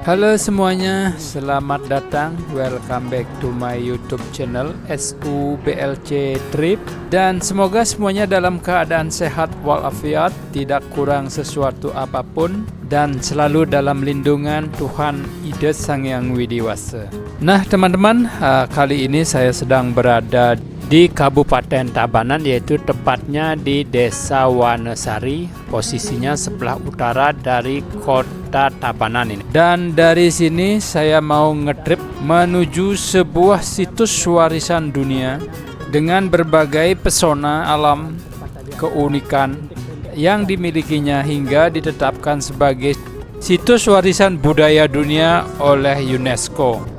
Halo semuanya, selamat datang. Welcome back to my YouTube channel SUBLC Trip. Dan semoga semuanya dalam keadaan sehat walafiat, tidak kurang sesuatu apapun, dan selalu dalam lindungan Tuhan Ida Sang Yang Widiwasa. Nah teman-teman, kali ini saya sedang berada di Kabupaten Tabanan, yaitu tepatnya di Desa Wanesari, posisinya sebelah utara dari kota Tabanan ini. Dan dari sini saya mau ngetrip menuju sebuah situs warisan dunia dengan berbagai pesona alam, keunikan yang dimilikinya hingga ditetapkan sebagai situs warisan budaya dunia oleh UNESCO.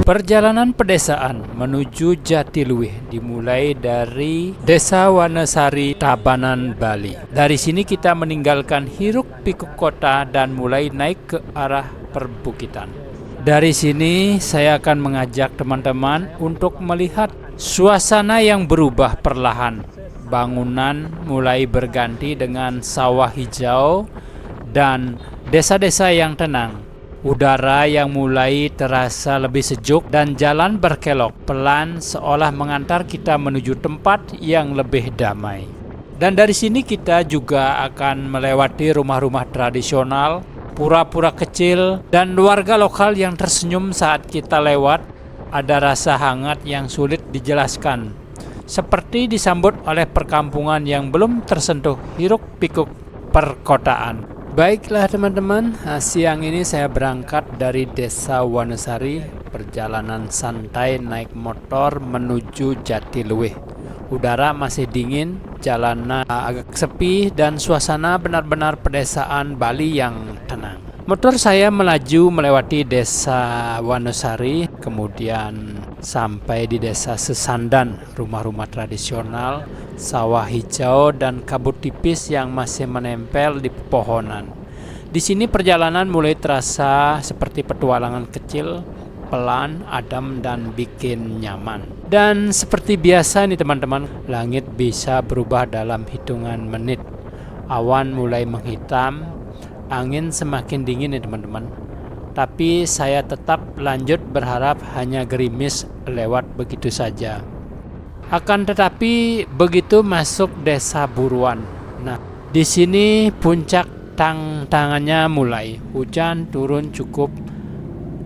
Perjalanan pedesaan menuju Jatiluwih dimulai dari Desa Wanesari, Tabanan, Bali. Dari sini kita meninggalkan hiruk-pikuk kota dan mulai naik ke arah perbukitan. Dari sini saya akan mengajak teman-teman untuk melihat suasana yang berubah perlahan. Bangunan mulai berganti dengan sawah hijau dan desa-desa yang tenang. Udara yang mulai terasa lebih sejuk dan jalan berkelok pelan seolah mengantar kita menuju tempat yang lebih damai. Dan dari sini kita juga akan melewati rumah-rumah tradisional, pura-pura kecil, dan warga lokal yang tersenyum saat kita lewat. Ada rasa hangat yang sulit dijelaskan, seperti disambut oleh perkampungan yang belum tersentuh hiruk-pikuk perkotaan. Baiklah teman-teman, siang ini saya berangkat dari Desa Wanesari, perjalanan santai naik motor menuju Jatiluwih. Udara masih dingin, jalanan agak sepi, dan suasana benar-benar pedesaan Bali yang tenang. Motor saya melaju melewati Desa Wanesari, kemudian sampai di Desa Sesandan, rumah-rumah tradisional, sawah hijau, dan kabut tipis yang masih menempel di pepohonan. Di sini perjalanan mulai terasa seperti petualangan kecil, pelan, adem, dan bikin nyaman. Dan seperti biasa nih teman-teman, langit bisa berubah dalam hitungan menit. Awan mulai menghitam, angin semakin dingin nih teman-teman. Tapi saya tetap lanjut berharap hanya gerimis lewat begitu saja. Akan tetapi begitu masuk Desa Buruan. Nah, di sini puncak tantangannya mulai. Hujan turun cukup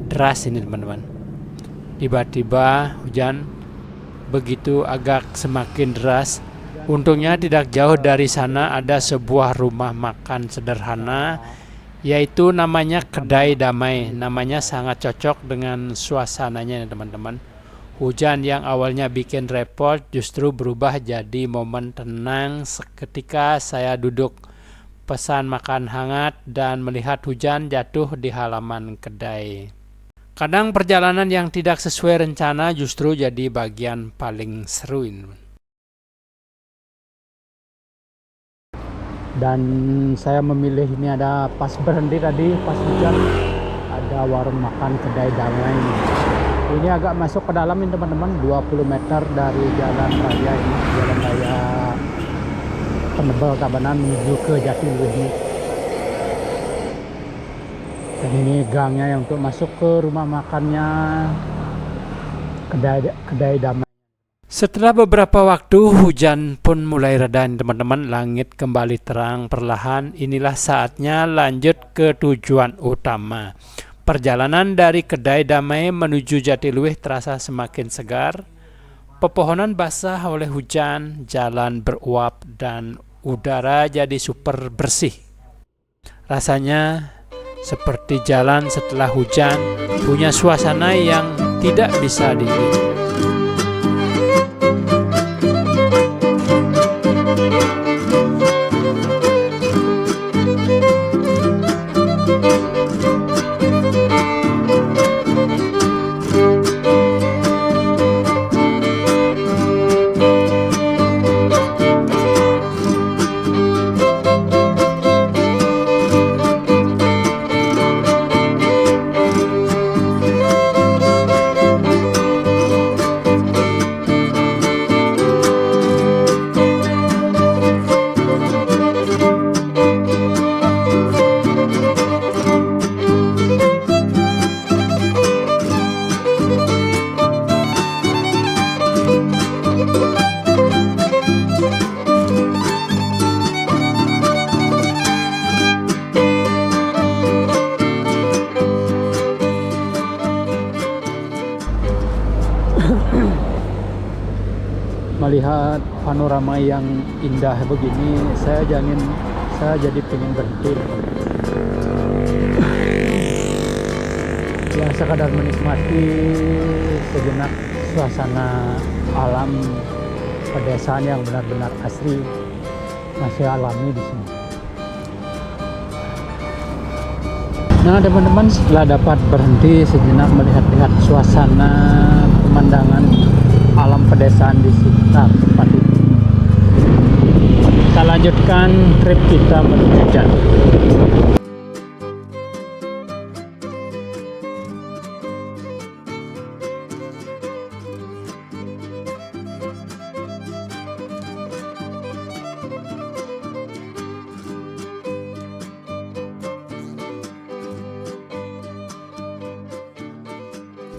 deras ini teman-teman. Tiba-tiba hujan begitu agak semakin deras. Untungnya tidak jauh dari sana ada sebuah rumah makan sederhana, yaitu namanya Kedai Damai. Namanya sangat cocok dengan suasananya teman-teman. Hujan yang awalnya bikin repot justru berubah jadi momen tenang seketika saya duduk, pesan makan hangat, dan melihat hujan jatuh di halaman kedai. Kadang perjalanan yang tidak sesuai rencana justru jadi bagian paling seru ini. Dan saya memilih ini ada pas berhenti tadi, pas hujan, ada warung makan Kedai Damai. Ini agak masuk ke dalam ini teman-teman, 20 meter dari jalan raya ini, jalan raya Penebel Tabanan menuju ke Jatiluwih ini. Dan ini gangnya yang untuk masuk ke rumah makannya Kedai Damai. Setelah beberapa waktu hujan pun mulai reda teman-teman, langit kembali terang perlahan. Inilah saatnya lanjut ke tujuan utama. Perjalanan dari Kedai Damai menuju Jatiluwih terasa semakin segar. Pepohonan basah oleh hujan, jalan beruap, dan udara jadi super bersih. Rasanya seperti jalan setelah hujan, punya suasana yang tidak bisa ditiru. panorama yang indah begini, saya jadi pengen berhenti ya, sekadar menikmati sejenak suasana alam pedesaan yang benar-benar asri, masih alami di sini. Nah teman-teman, setelah dapat berhenti sejenak melihat-lihat suasana pemandangan alam pedesaan di sekitar tempat ini, kita lanjutkan trip kita menuju Jatiluwih.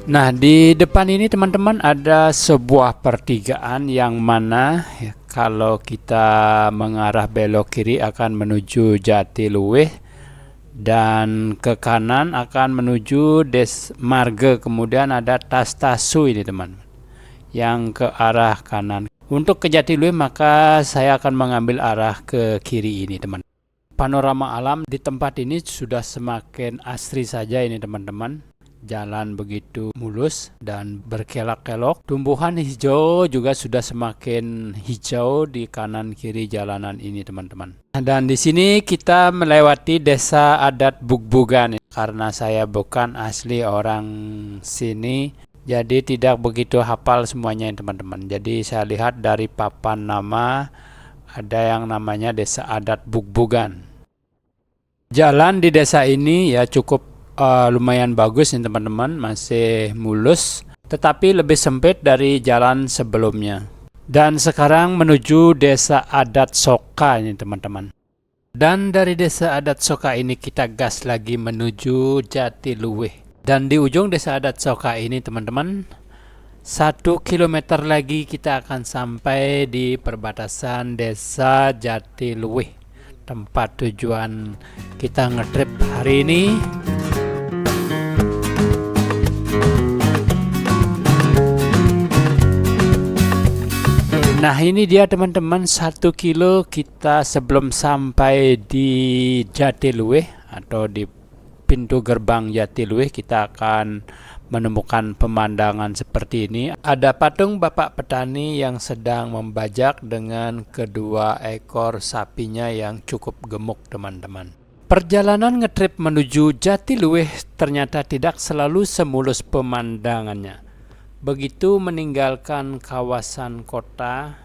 Nah, di depan ini teman-teman ada sebuah pertigaan yang mana ya, kalau kita mengarah belok kiri akan menuju Jatiluwih dan ke kanan akan menuju Desmarga. Kemudian ada Tas-Tasu ini teman, yang ke arah kanan. Untuk ke Jatiluwih maka saya akan mengambil arah ke kiri ini teman. Panorama alam di tempat ini sudah semakin asri saja ini teman-teman. Jalan begitu mulus dan berkelok-kelok. Tumbuhan hijau juga sudah semakin hijau di kanan kiri jalanan ini teman-teman. Dan di sini kita melewati desa adat Bugbugan. Karena saya bukan asli orang sini, jadi tidak begitu hafal semuanya teman-teman. Jadi saya lihat dari papan nama ada yang namanya desa adat Bugbugan. Jalan di desa ini ya cukup lumayan bagus nih teman-teman, masih mulus tetapi lebih sempit dari jalan sebelumnya. Dan sekarang menuju desa adat Soka ini teman-teman. Dan dari desa adat Soka ini kita gas lagi menuju Jatiluwih. Dan di ujung desa adat Soka ini teman-teman, 1 kilometer lagi kita akan sampai di perbatasan desa Jatiluwih, tempat tujuan kita ngetrip hari ini. Nah ini dia teman-teman, 1 kilo kita sebelum sampai di Jatiluwih atau di pintu gerbang Jatiluwih, kita akan menemukan pemandangan seperti ini. Ada patung bapak petani yang sedang membajak dengan kedua ekor sapinya yang cukup gemuk teman-teman. Perjalanan ngetrip menuju Jatiluwih ternyata tidak selalu semulus pemandangannya. Begitu meninggalkan kawasan kota,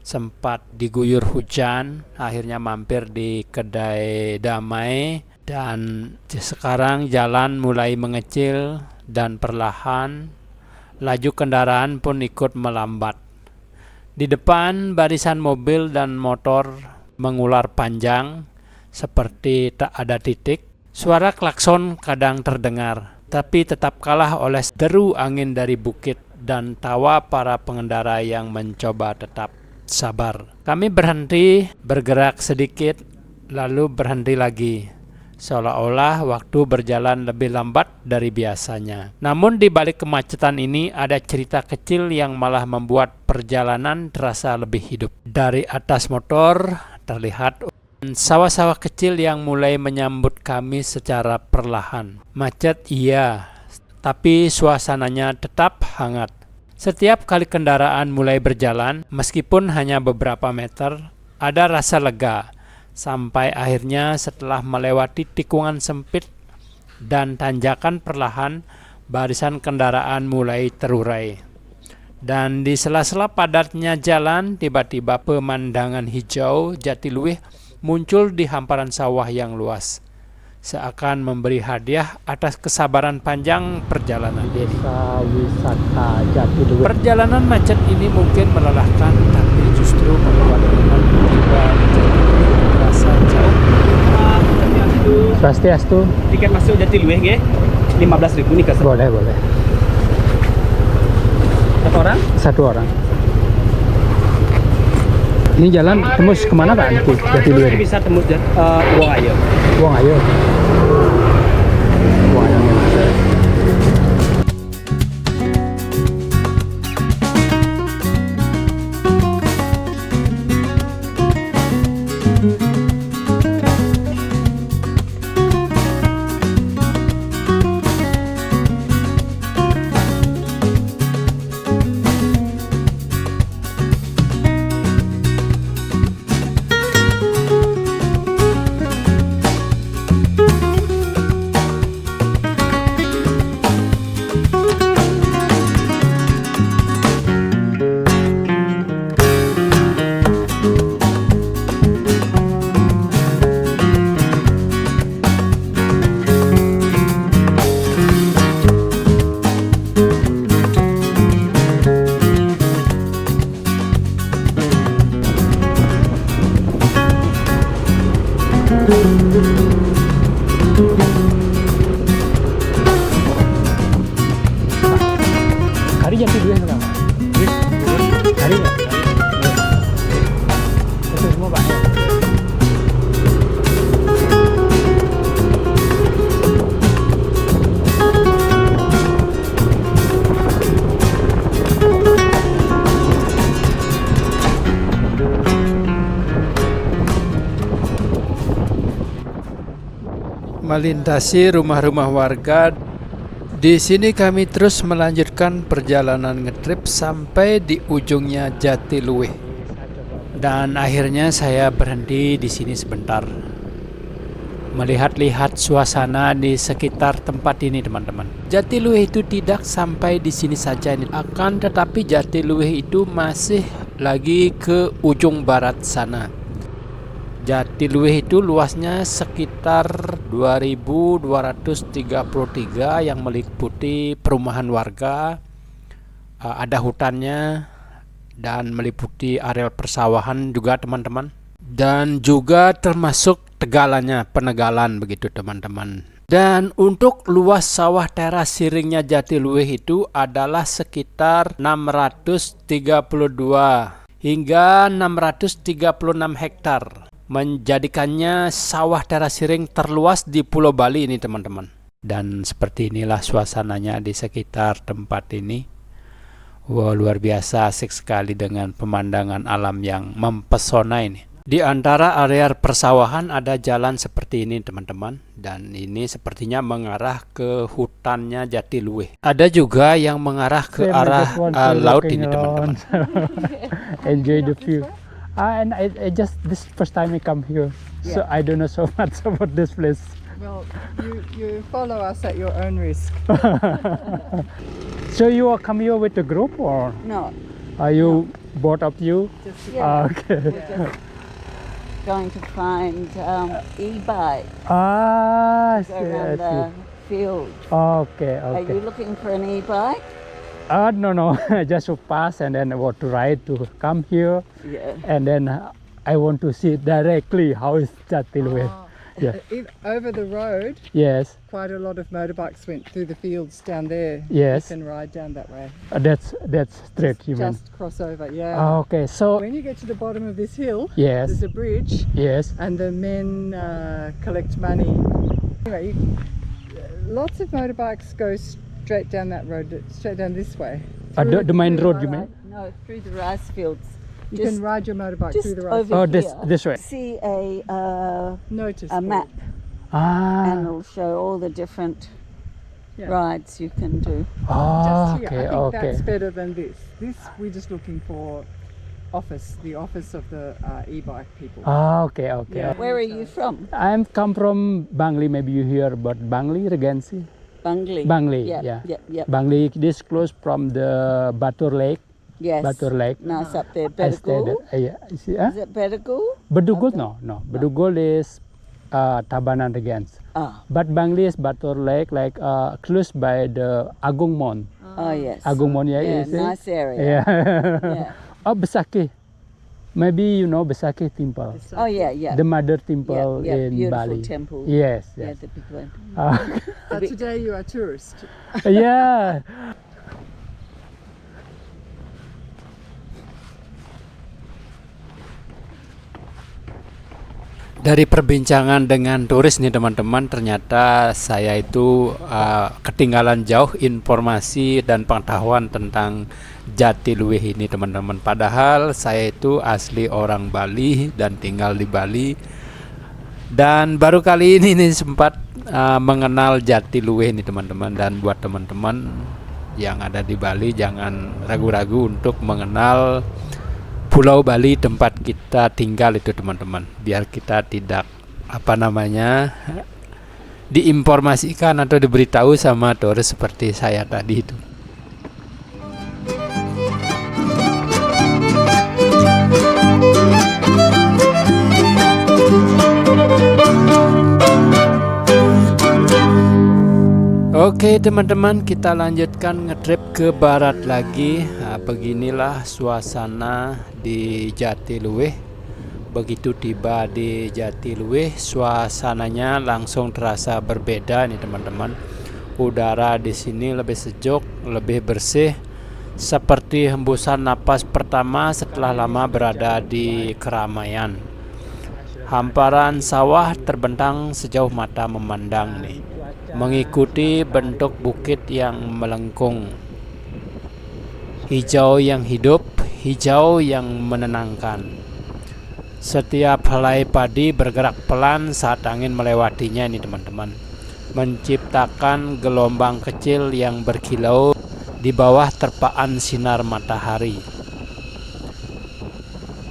sempat diguyur hujan, akhirnya mampir di kedai Damai, dan sekarang jalan mulai mengecil dan perlahan, laju kendaraan pun ikut melambat. Di depan barisan mobil dan motor mengular panjang, seperti tak ada titik. Suara klakson kadang terdengar, tapi tetap kalah oleh deru angin dari bukit dan tawa para pengendara yang mencoba tetap sabar. Kami berhenti, bergerak sedikit, lalu berhenti lagi. Seolah-olah waktu berjalan lebih lambat dari biasanya. Namun di balik kemacetan ini ada cerita kecil yang malah membuat perjalanan terasa lebih hidup. Dari atas motor terlihat sawah-sawah kecil yang mulai menyambut kami secara perlahan. Macet iya, tapi suasananya tetap hangat. Setiap kali kendaraan mulai berjalan, meskipun hanya beberapa meter, ada rasa lega. Sampai akhirnya setelah melewati tikungan sempit dan tanjakan perlahan, barisan kendaraan mulai terurai. Dan di sela-sela padatnya jalan, tiba-tiba pemandangan hijau Jatiluwih muncul di hamparan sawah yang luas, seakan memberi hadiah atas kesabaran panjang perjalanan. Desa wisata Jatiluwih. Perjalanan macet ini mungkin melelahkan, tapi justru membuat teman tiba menjadi terasa jauh. Swastiastu. Tiket masuk Jatiluwih nggih 15.000 nih Kak. Boleh. Satu orang? Satu orang. Ini jalan tembus kemana Pak? Nanti Jatiluwih. Bisa tembus Uang Ayo. Uang Ayo. Uang Ayo. Kari Jati Luwih pertama. Kari nggak? Itu semua banyak. Melintasi rumah-rumah warga. Di sini kami terus melanjutkan perjalanan ngetrip sampai di ujungnya Jatiluwih. Dan akhirnya saya berhenti di sini sebentar. Melihat-lihat suasana di sekitar tempat ini, teman-teman. Jatiluwih itu tidak sampai di sini saja, akan tetapi Jatiluwih itu masih lagi ke ujung barat sana. Jatiluwih itu luasnya sekitar 2.233 yang meliputi perumahan warga, ada hutannya, dan meliputi areal persawahan juga, teman-teman. Dan juga termasuk tegalannya, penegalan begitu, teman-teman. Dan untuk luas sawah teras siringnya Jatiluwih itu adalah sekitar 632 hingga 636 hektar. Menjadikannya sawah teras siring terluas di Pulau Bali ini, teman-teman. Dan seperti inilah suasananya di sekitar tempat ini. Wow, luar biasa, asik sekali dengan pemandangan alam yang mempesona ini. Di antara area persawahan ada jalan seperti ini, teman-teman. Dan ini sepertinya mengarah ke hutannya Jatiluwih. Ada juga yang mengarah ke arah laut ini, teman-teman. Enjoy the view. And I just this first time I come here, so I don't know so much about this place. Well, you follow us at your own risk. So you are come here with the group, or No, are you both of you? just Okay. we're just going to find e-bike Ah, I go see, I around see. the field. Okay, Are you okay. looking for an e-bike? No, just to pass and then I want to ride to come here, Yeah. and then I want to see directly how is Jatiluwih. Yeah. Over the road, Yes, quite a lot of motorbikes went through the fields down there. Yes. You can ride down that way. that's straight. You mean? Just cross over, yeah. Okay, so When you get to the bottom of this hill, yes, there's a bridge, yes. and the men collect money. Anyway, lots of motorbikes go straight down that road, straight down this way. The main road, you mean? No, through the rice fields. You Just- can ride your motorbike just through the rice over Oh, fields. this way. See a Notice a map, and Ah, it'll show all the different Yeah. rides you can do. oh, Just here. okay, I think okay. that's better than this. This we're just looking for the office of the e-bike people. Ah, okay, okay. Yeah. Where are you from? I'm come from Bangli. Maybe you hear about Bangli Regency. Bangli. Bangli, Yeah. yeah. Yep. Yep. Bangli, this close from the Batur Lake. Yes. Batur Lake. Nice up there. I stayed Bedugul. at, yeah, you see, huh? Is it Bedugul? Bedugul, no. Bedugul is Tabanan Regency. Ah. But Bangli is Batur Lake, like close by the Agung Mon. Oh yes. Agung Mon, yeah, Yeah. you see? Nice area. Yeah. Yeah. Oh, Besaki. Maybe you know Besaki Temple. Oh yeah. Yeah. The mother temple yeah, in beautiful Bali. temple. Yes, Yeah, yes. the big one. Today you are a tourist. Yeah. Dari perbincangan dengan turis nih teman-teman, ternyata saya itu ketinggalan jauh informasi dan pengetahuan tentang Jatiluwih ini teman-teman. Padahal saya itu asli orang Bali dan tinggal di Bali, dan baru kali ini nih sempat mengenal Jatiluwih ini teman-teman. Dan buat teman-teman yang ada di Bali, jangan ragu-ragu untuk mengenal Pulau Bali tempat kita tinggal itu teman-teman, biar kita tidak diinformasikan atau diberitahu sama turis seperti saya tadi itu. Oke teman-teman, kita lanjutkan ngetrip ke barat lagi. Beginilah suasana di Jatiluwih. Begitu tiba di Jatiluwih, suasananya langsung terasa berbeda nih teman-teman. Udara di sini lebih sejuk, lebih bersih, seperti hembusan napas pertama setelah lama berada di keramaian. Hamparan sawah terbentang sejauh mata memandang nih, mengikuti bentuk bukit yang melengkung. Hijau yang hidup, hijau yang menenangkan. Setiap helai padi bergerak pelan saat angin melewatinya ini teman-teman, menciptakan gelombang kecil yang berkilau di bawah terpaan sinar matahari.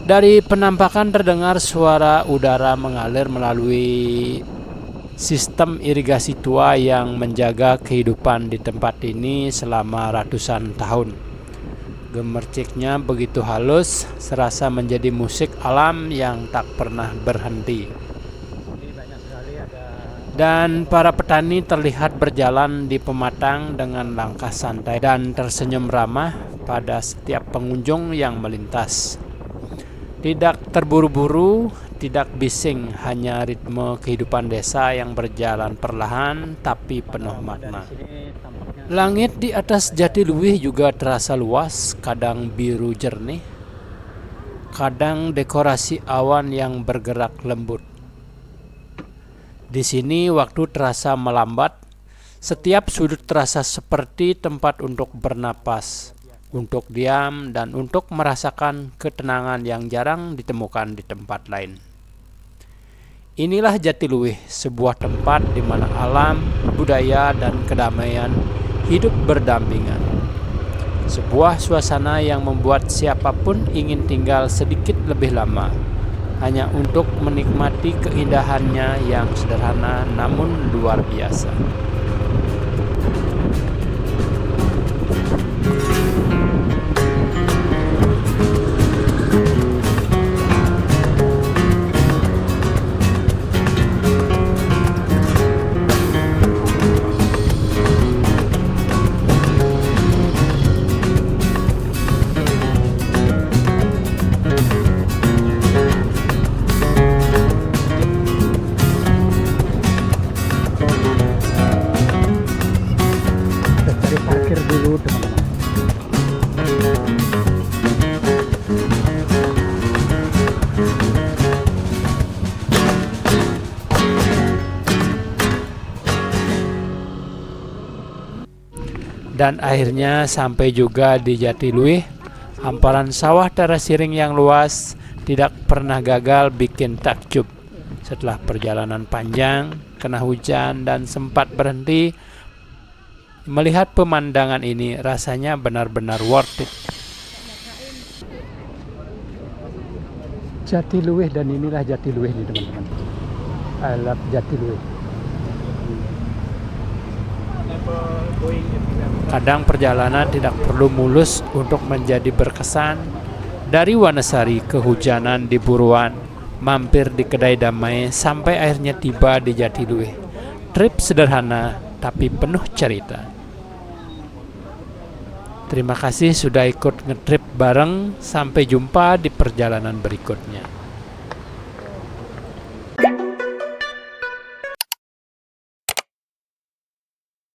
Dari penampakan terdengar suara udara mengalir melalui sistem irigasi tua yang menjaga kehidupan di tempat ini selama ratusan tahun. Gemerciknya begitu halus, serasa menjadi musik alam yang tak pernah berhenti. Dan para petani terlihat berjalan di pematang dengan langkah santai dan tersenyum ramah pada setiap pengunjung yang melintas. Tidak terburu-buru, tidak bising, hanya ritme kehidupan desa yang berjalan perlahan tapi penuh makna. Langit di atas Jatiluwih juga terasa luas, kadang biru jernih, kadang dekorasi awan yang bergerak lembut. Di sini waktu terasa melambat, setiap sudut terasa seperti tempat untuk bernapas, untuk diam, dan untuk merasakan ketenangan yang jarang ditemukan di tempat lain. Inilah Jatiluwih, sebuah tempat di mana alam, budaya, dan kedamaian hidup berdampingan. Sebuah suasana yang membuat siapapun ingin tinggal sedikit lebih lama, hanya untuk menikmati keindahannya yang sederhana namun luar biasa. Cari parkir dulu teman-teman. Dan akhirnya sampai juga di Jatiluwih. Hamparan sawah teras siring yang luas tidak pernah gagal bikin takjub. Setelah perjalanan panjang, kena hujan, dan sempat berhenti, melihat pemandangan ini rasanya benar-benar worth it. Jatiluwih, dan inilah Jatiluwih nih teman-teman. I love Jatiluwih. Kadang perjalanan tidak perlu mulus untuk menjadi berkesan. Dari Wanasari ke Hujanan di Buruan, mampir di kedai damai, sampai akhirnya tiba di Jatiluwih. Trip sederhana tapi penuh cerita. Terima kasih sudah ikut ngetrip bareng. Sampai jumpa di perjalanan berikutnya.